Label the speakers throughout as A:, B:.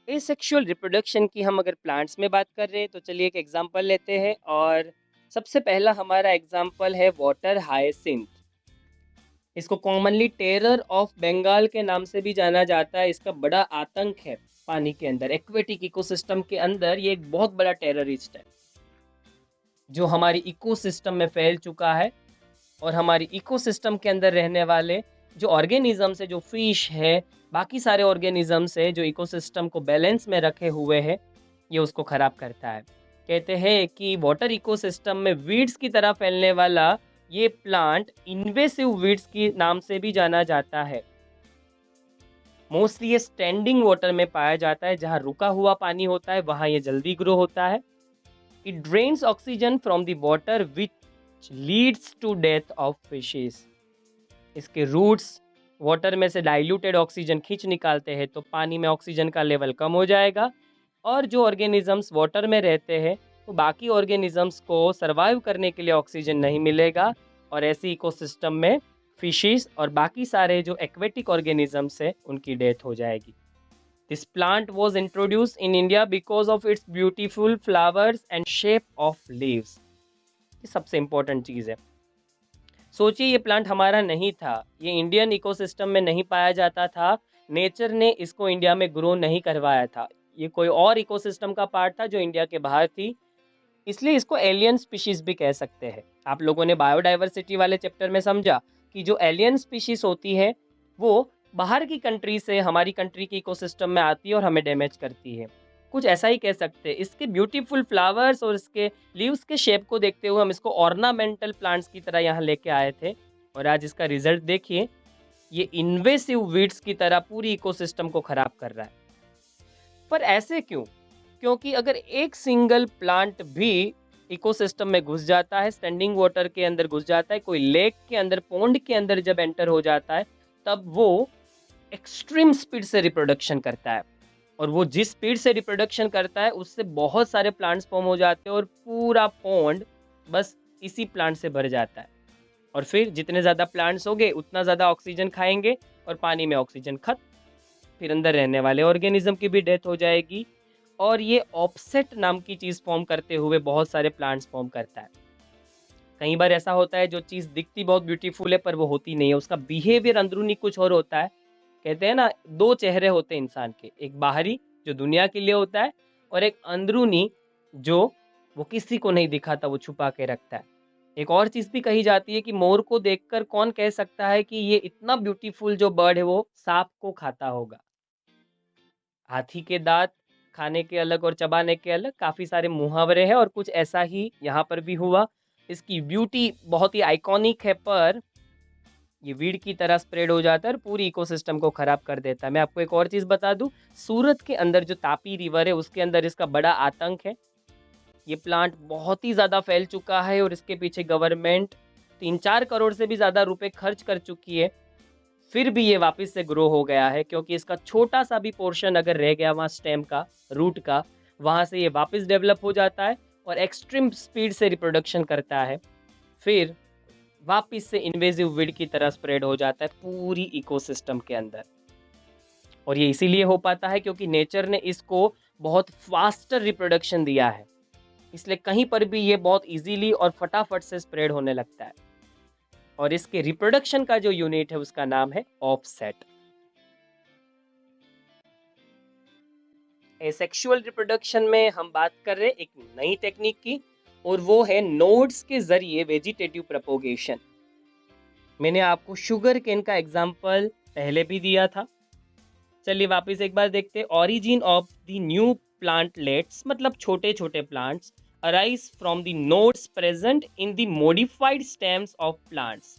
A: Asexual reproduction की हम अगर प्लांट्स में बात कर रहे हैं तो चलिए एक एग्जांपल लेते हैं। और सबसे पहला हमारा एग्जांपल है वाटर हायसिंथ। इसको कॉमनली टेरर ऑफ बंगाल के नाम से भी जाना जाता है। इसका बड़ा आतंक है पानी के अंदर, एक्वेटिक इकोसिस्टम के अंदर ये एक बहुत बड़ा टेररिस्ट है जो हमारी इकोसिस्टम में फैल चुका है। और हमारी इकोसिस्टम के अंदर रहने वाले जो ऑर्गेनिजम्स है, जो फिश है, बाकी सारे ऑर्गेनिजम्स है जो इकोसिस्टम को बैलेंस में रखे हुए हैं, ये उसको खराब करता है। कहते हैं कि वाटर इकोसिस्टम में वीड्स की तरह फैलने वाला ये प्लांट इन्वेसिव वीड्स के नाम से भी जाना जाता है। मोस्टली ये स्टैंडिंग वाटर में पाया जाता है, जहाँ रुका हुआ पानी होता है वहाँ ये जल्दी ग्रो होता है। It drains oxygen from the water which leads to death of fishes. इसके रूट्स वाटर में से डाइल्यूटेड ऑक्सीजन खींच निकालते हैं तो पानी में ऑक्सीजन का लेवल कम हो जाएगा, और जो ऑर्गेनिजम्स वाटर में रहते हैं तो बाकी ऑर्गेनिजम्स को सरवाइव करने के लिए ऑक्सीजन नहीं मिलेगा, और ऐसी इकोसिस्टम में फिशेस और बाकी सारे जो एक्वेटिक ऑर्गेनिजम्स है उनकी डेथ हो जाएगी। This plant was introduce in India because of its beautiful flowers and shape of leaves. ये सबसे इंपॉर्टेंट चीज़ है। सोचिए ये प्लांट हमारा नहीं था, ये इंडियन इकोसिस्टम में नहीं पाया जाता था, नेचर ने इसको इंडिया में ग्रो नहीं करवाया था, ये कोई और इकोसिस्टम का पार्ट था जो इंडिया के बाहर थी। इसलिए इसको एलियन स्पीशीज भी कह सकते हैं। आप लोगों ने बायोडाइवर्सिटी वाले चैप्टर में समझा कि जो एलियन स्पीशीज होती है वो बाहर की कंट्री से हमारी कंट्री के इकोसिस्टम में आती है और हमें डैमेज करती है। कुछ ऐसा ही कह सकते हैं। इसके ब्यूटीफुल फ्लावर्स और इसके लीव्स के शेप को देखते हुए हम इसको ऑर्नामेंटल प्लांट्स की तरह यहाँ लेके आए थे, और आज इसका रिजल्ट देखिए, ये इन्वेसिव वीड्स की तरह पूरी इकोसिस्टम को खराब कर रहा है। पर ऐसे क्यों? क्योंकि अगर एक सिंगल प्लांट भी इकोसिस्टम में घुस जाता है, स्टैंडिंग वाटर के अंदर घुस जाता है, कोई लेक के अंदर, पॉन्ड के अंदर जब एंटर हो जाता है, तब वो एक्सट्रीम स्पीड से रिप्रोडक्शन करता है। और वो जिस स्पीड से रिप्रोडक्शन करता है उससे बहुत सारे प्लांट्स फॉर्म हो जाते हैं और पूरा पॉन्ड बस इसी प्लांट से भर जाता है। और फिर जितने ज़्यादा प्लांट्स होंगे उतना ज़्यादा ऑक्सीजन खाएंगे और पानी में ऑक्सीजन खत्म, फिर अंदर रहने वाले ऑर्गेनिज्म की भी डेथ हो जाएगी। और ये ऑफसेट नाम की चीज़ फॉर्म करते हुए बहुत सारे प्लांट्स फॉर्म करता है। कई बार ऐसा होता है जो चीज़ दिखती बहुत ब्यूटीफुल है पर वो होती नहीं है, उसका बिहेवियर अंदरूनी कुछ और होता है। कहते हैं ना, दो चेहरे होते हैं इंसान के, एक बाहरी जो दुनिया के लिए होता है, और एक अंदरूनी जो वो किसी को नहीं दिखाता, वो छुपा के रखता है। एक और चीज़ भी कही जाती है कि मोर को देखकर कौन कह सकता है कि ये इतना ब्यूटीफुल जो बर्ड है वो सांप को खाता होगा। हाथी के दांत खाने के अलग और चबाने के अलग, काफ़ी सारे मुहावरे हैं और कुछ ऐसा ही यहाँ पर भी हुआ। इसकी ब्यूटी बहुत ही आइकॉनिक है, पर ये वीड की तरह स्प्रेड हो जाता है और पूरी इकोसिस्टम को खराब कर देता है। मैं आपको एक और चीज़ बता दूं, सूरत के अंदर जो तापी रिवर है उसके अंदर इसका बड़ा आतंक है। ये प्लांट बहुत ही ज़्यादा फैल चुका है और इसके पीछे गवर्नमेंट 3-4 करोड़ से भी ज़्यादा रुपए खर्च कर चुकी है। फिर भी ये वापस से ग्रो हो गया है, क्योंकि इसका छोटा सा भी पोर्शन अगर रह गया वहाँ स्टेम का, रूट का, वहाँ से ये वापस डेवलप हो जाता है और एक्सट्रीम स्पीड से रिप्रोडक्शन करता है। फिर वापस से इन्वेजिव वीड की तरह स्प्रेड हो जाता है पूरी इकोसिस्टम के अंदर। और ये इसीलिए हो पाता है क्योंकि नेचर ने इसको बहुत फास्टर रिप्रोडक्शन दिया है, इसलिए कहीं पर भी ये बहुत इजीली और फटाफट से स्प्रेड होने लगता है। और इसके रिप्रोडक्शन का जो यूनिट है उसका नाम है ऑफसेट। एसेक्सुअल रिप्रोडक्शन में हम बात कर रहे हैं एक नई टेक्निक की, और वो है नोड्स के जरिए वेजिटेटिव प्रोपोगेशन। मैंने आपको शुगर केन का एग्जाम्पल पहले भी दिया था। चलिए वापस एक बार देखते हैं। Origin of the new plantlets, मतलब छोटे छोटे plants, arise from the nodes present in the modified stems of plants.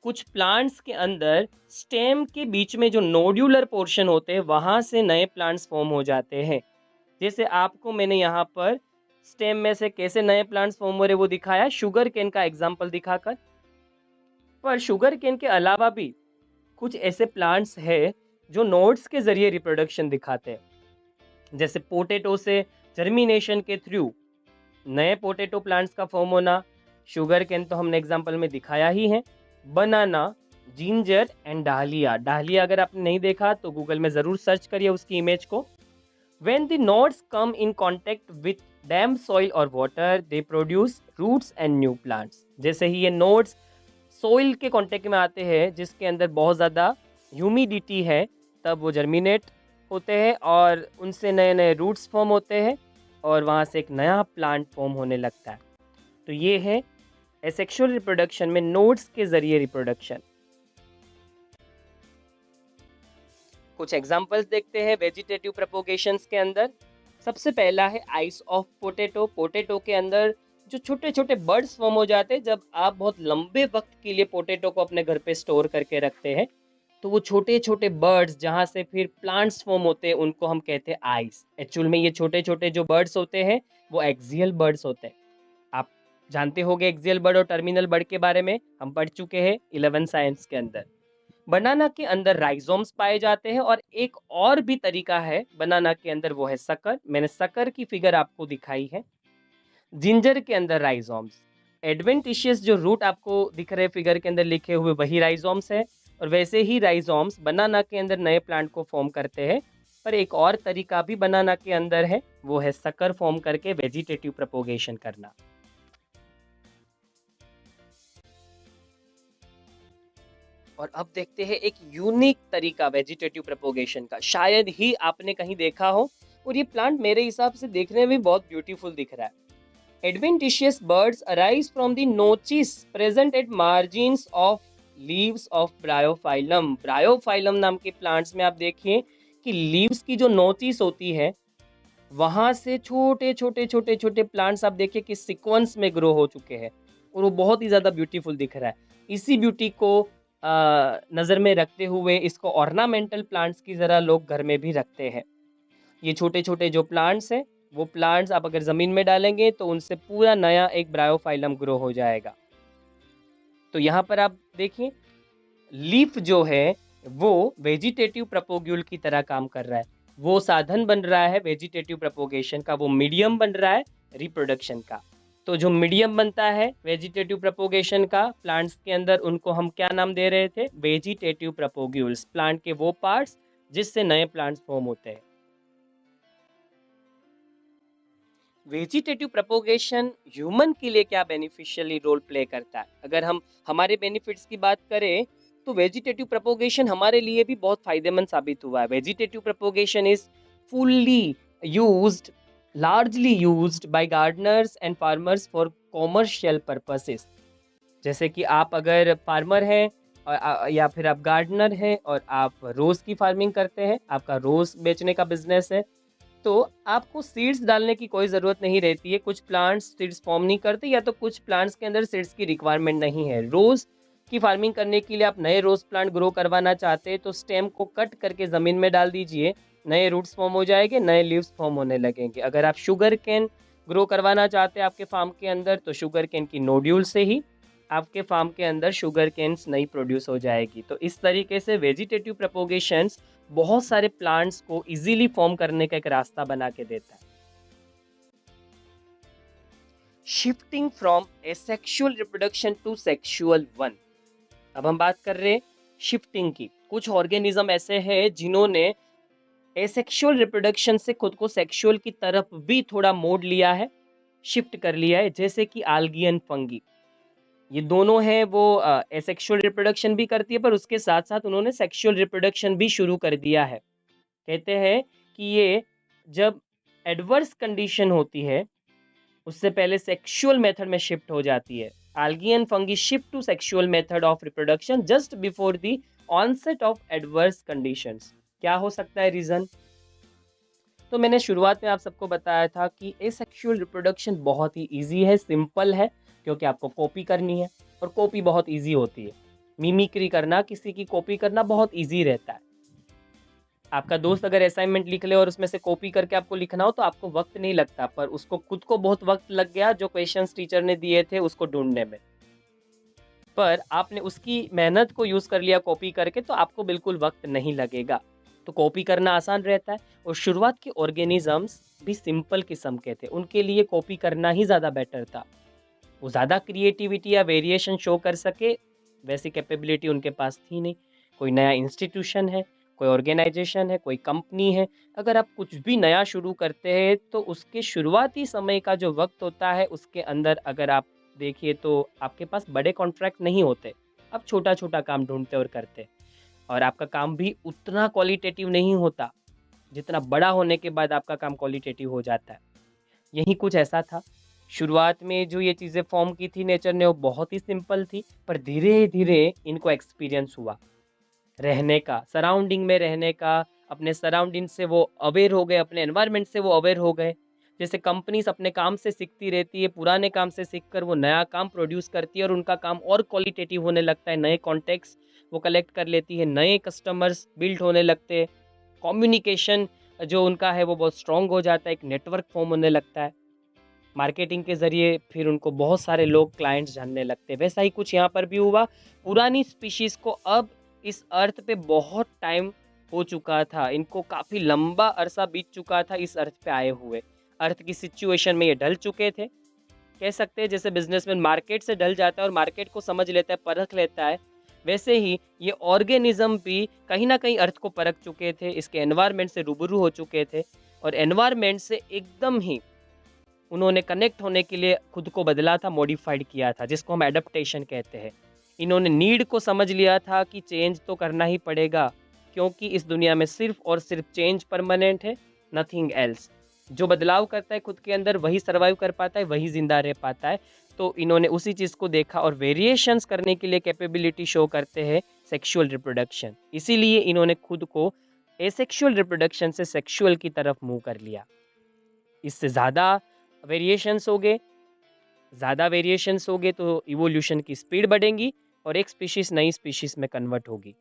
A: कुछ प्लांट्स के अंदर स्टेम के बीच में जो नोड्यूलर पोर्शन होते हैं वहाँ से नए प्लांट्स फॉर्म हो जाते हैं। जैसे आपको मैंने यहाँ पर स्टेम में से कैसे नए प्लांट्स फॉर्म हो रहे वो दिखाया, शुगर केन का एग्जाम्पल दिखाकर। पर शुगर केन के अलावा भी कुछ ऐसे प्लांट्स हैं जो नोड्स के जरिए रिप्रोडक्शन दिखाते हैं। जैसे पोटैटो से जर्मिनेशन के थ्रू नए पोटैटो प्लांट्स का फॉर्म होना, शुगर केन तो हमने एग्जाम्पल में दिखाया ही है। बनाना, जिंजर एंड डालिया। डालिया अगर आपने नहीं देखा तो गूगल में ज़रूर सर्च करिए उसकी इमेज को। When the nodes come in contact with damp soil or water, they produce roots and new plants. जैसे ही ये nodes सोइल के कांटेक्ट में आते हैं जिसके अंदर बहुत ज़्यादा ह्यूमिडिटी है, तब वो जर्मिनेट होते हैं और उनसे नए नए रूट्स फॉर्म होते हैं और वहाँ से एक नया प्लांट फॉर्म होने लगता है। तो ये है एसेक्सुअल रिप्रोडक्शन में नोड्स के ज़रिए रिप्रोडक्शन। कुछ एग्जांपल्स देखते हैं वेजिटेटिव प्रोपोगेशंस के अंदर। सबसे पहला है आइस ऑफ पोटैटो। पोटैटो के अंदर जो छोटे छोटे बर्ड्स फॉर्म हो जाते हैं जब आप बहुत लंबे वक्त के लिए पोटैटो को अपने घर पे स्टोर करके रखते हैं, तो वो छोटे छोटे बर्ड्स जहाँ से फिर प्लांट्स फॉर्म होते हैं उनको हम कहते हैं आइस। एक्चुअल में ये छोटे छोटे जो बर्ड्स होते हैं वो एक्सियल बर्ड्स होते हैं। आप जानते होंगे एक्सियल बर्ड और टर्मिनल बर्ड के बारे में, हम पढ़ चुके हैं 11 साइंस के अंदर। बनाना के अंदर राइजोम्स पाए जाते हैं और एक और भी तरीका है बनाना के अंदर, वो है सकर। मैंने सकर की फिगर आपको दिखाई है। जिंजर के अंदर राइजोम्स, एडवेंटिशियस जो रूट आपको दिख रहे फिगर के अंदर लिखे हुए वही राइजोम्स है और वैसे ही राइजोम्स बनाना के अंदर नए प्लांट को फॉर्म करते हैं। पर एक और तरीका भी बनाना के अंदर है, वो है सकर फॉर्म करके वेजिटेटिव प्रोपोगेशन करना। और अब देखते हैं एक यूनिक तरीका वेजिटेटिव प्रोपोगेशन का, शायद ही आपने कहीं देखा हो और ये प्लांट मेरे हिसाब से देखने में बहुत ब्यूटीफुल दिख रहा है। Adventitious birds arise from the notches present at margins of leaves of Bryophyllum। Bryophyllum नाम के प्लांट्स में आप देखिए कि लीव्स की जो नोचिस होती है वहाँ से छोटे छोटे छोटे छोटे प्लांट्स आप देखिए कि सीक्वेंस में ग्रो हो चुके हैं और वो बहुत ही ज़्यादा ब्यूटीफुल दिख रहा है। इसी ब्यूटी को नज़र में रखते हुए इसको ऑर्नामेंटल प्लांट्स की ज़रा लोग घर में भी रखते हैं। ये छोटे छोटे जो प्लांट्स हैं वो प्लांट्स आप अगर ज़मीन में डालेंगे तो उनसे पूरा नया एक ब्रायोफाइलम ग्रो हो जाएगा। तो यहाँ पर आप देखिए लीफ जो है वो वेजिटेटिव प्रोपोग्यूल की तरह काम कर रहा है, वो साधन बन रहा है वेजिटेटिव प्रोपोगेशन का, वो मीडियम बन रहा है रिप्रोडक्शन का। तो जो मीडियम बनता है वेजिटेटिव प्रोपोगेशन का प्लांट्स के अंदर, उनको हम क्या नाम दे रहे थे? वेजिटेटिव प्रोपोग्यूल्स। प्लांट के वो पार्ट्स जिससे नए प्लांट्स फॉर्म होते हैं। वेजिटेटिव प्रोपोगेशन ह्यूमन के लिए क्या बेनिफिशियली रोल प्ले करता है? अगर हम हमारे बेनिफिट्स की बात करें तो वेजिटेटिव प्रोपोगेशन हमारे लिए भी बहुत फायदेमंद साबित हुआ है। Vegetative propagation is fully used, largely used by Gardner's and farmers for commercial purposes. जैसे कि आप अगर फार्मर हैं या फिर आप गार्डनर हैं और आप रोज़ की फार्मिंग करते हैं, आपका रोज़ बेचने का बिजनेस है, तो आपको सीड्स डालने की कोई ज़रूरत नहीं रहती है। कुछ प्लांट्स सीड्स फॉर्म नहीं करते या तो कुछ प्लांट्स के अंदर सीड्स की रिक्वायरमेंट नहीं है। रोज़ की फार्मिंग करने के लिए आप नए रोज़ प्लांट ग्रो करवाना चाहते हैं तो स्टेम को कट करके ज़मीन में डाल दीजिए, नए रूट्स फॉर्म हो जाएंगे, नए लीव्स फॉर्म होने लगेंगे। अगर आप शुगर कैन ग्रो करवाना चाहते हैं आपके फार्म के अंदर तो शुगर कैन की नोड्यूल से ही आपके फार्म के अंदर शुगर कैन्स नई प्रोड्यूस हो जाएगी। तो इस तरीके से वेजिटेटिव प्रोपोगेशंस बहुत सारे प्लांट्स को इजीली फॉर्म करने का एक रास्ता बना के देता है। Shifting from asexual reproduction to sexual one. अब हम बात कर रहे हैं शिफ्टिंग की। कुछ ऑर्गेनिज्म ऐसे हैं जिन्होंने एसेक्सुअल रिप्रोडक्शन से खुद को सेक्सुअल की तरफ भी थोड़ा मोड़ लिया है, शिफ्ट कर लिया है, जैसे कि आल्गी एंड फंगी। ये दोनों हैं वो एसेक्सुअल रिप्रोडक्शन भी करती है पर उसके साथ साथ उन्होंने सेक्सुअल रिप्रोडक्शन भी शुरू कर दिया है। कहते हैं कि ये जब एडवर्स कंडीशन होती है उससे पहले सेक्सुअल मेथड में शिफ्ट हो जाती है। algae and fungi shift to sexual method of reproduction just before the onset of adverse conditions। क्या हो सकता है रीज़न? तो मैंने शुरुआत में आप सबको बताया था कि एसेक्सुअल रिप्रोडक्शन बहुत ही इजी है, सिंपल है, क्योंकि आपको कॉपी करनी है और कॉपी बहुत इजी होती है। मिमिक्री करना, किसी की कॉपी करना बहुत इजी रहता है। आपका दोस्त अगर असाइनमेंट लिख ले और उसमें से कॉपी करके आपको लिखना हो तो आपको वक्त नहीं लगता, पर उसको खुद को बहुत वक्त लग गया जो क्वेश्चंस टीचर ने दिए थे उसको ढूंढने में। पर आपने उसकी मेहनत को यूज़ कर लिया कॉपी करके तो आपको बिल्कुल वक्त नहीं लगेगा। तो कॉपी करना आसान रहता है और शुरुआत के ऑर्गेनिजम्स भी सिंपल किस्म के थे, उनके लिए कॉपी करना ही ज़्यादा बेटर था। वो ज़्यादा क्रिएटिविटी या वेरिएशन शो कर सके वैसी कैपेबिलिटी उनके पास थी नहीं। कोई नया इंस्टीट्यूशन है, कोई ऑर्गेनाइजेशन है, कोई कंपनी है, अगर आप कुछ भी नया शुरू करते हैं तो उसके शुरुआती समय का जो वक़्त होता है उसके अंदर अगर आप देखिए तो आपके पास बड़े कॉन्ट्रैक्ट नहीं होते। आप छोटा-छोटा काम ढूँढते और करते और आपका काम भी उतना क्वालिटेटिव नहीं होता, जितना बड़ा होने के बाद आपका काम क्वालिटेटिव हो जाता है। यही कुछ ऐसा था। शुरुआत में जो ये चीज़ें फ़ॉर्म की थी नेचर ने वो बहुत ही सिंपल थी, पर धीरे-धीरे इनको एक्सपीरियंस हुआ। रहने का, सराउंडिंग में रहने का, अपने सराउंडिंग से वो अवेयर हो गए, अपने एनवायरनमेंट से वो अवेयर हो गए। जैसे कंपनीज़ अपने काम से सीखती रहती है, पुराने काम से सीखकर वो नया काम प्रोड्यूस करती है और उनका काम और क्वालिटेटिव होने लगता है, नए कॉन्टैक्ट्स वो कलेक्ट कर लेती है, नए कस्टमर्स बिल्ड होने लगते हैं, कम्युनिकेशन जो उनका है वो बहुत स्ट्रॉन्ग हो जाता है, एक नेटवर्क फ़ॉर्म होने लगता है। मार्केटिंग के ज़रिए फिर उनको बहुत सारे लोग क्लाइंट्स जानने लगते हैं। वैसा ही कुछ यहाँ पर भी हुआ। पुरानी स्पीशीज़ को अब इस अर्थ पे बहुत टाइम हो चुका था। इनको काफ़ी लंबा अरसा बीत चुका था इस अर्थ पे आए हुए। अर्थ की सिचुएशन में ये ढल चुके थे। कह सकते हैं जैसे बिज़नेसमैन मार्केट से ढल जाता है और मार्केट को समझ लेता है, परख लेता है, वैसे ही ये ऑर्गेनिज़्म भी कहीं न कहीं अर्थ को परख चुके थे, इसके एनवायरनमेंट से रूबरू हो चुके थे और एनवायरनमेंट से एकदम ही उन्होंने कनेक्ट होने के लिए खुद को बदला था, मॉडिफ़ाइड किया था, जिसको हम एडप्टेशन कहते हैं। इन्होंने नीड को समझ लिया था कि चेंज तो करना ही पड़ेगा, क्योंकि इस दुनिया में सिर्फ़ और सिर्फ़ चेंज परमानेंट है, नथिंग एल्स। जो बदलाव करता है खुद के अंदर वही सर्वाइव कर पाता है, वही ज़िंदा रह पाता है। तो इन्होंने उसी चीज़ को देखा और वेरिएशंस करने के लिए कैपेबिलिटी शो करते हैं सेक्सुअल रिप्रोडक्शन। इसीलिए इन्होंने खुद को एसेक्सुअल रिप्रोडक्शन से सेक्सुअल की तरफ मूव कर लिया। इससे ज़्यादा वेरिएशंस होंगे तो इवोल्यूशन की स्पीड बढ़ेगी और एक स्पीशीज़ नई स्पीशीज़ में कन्वर्ट होगी।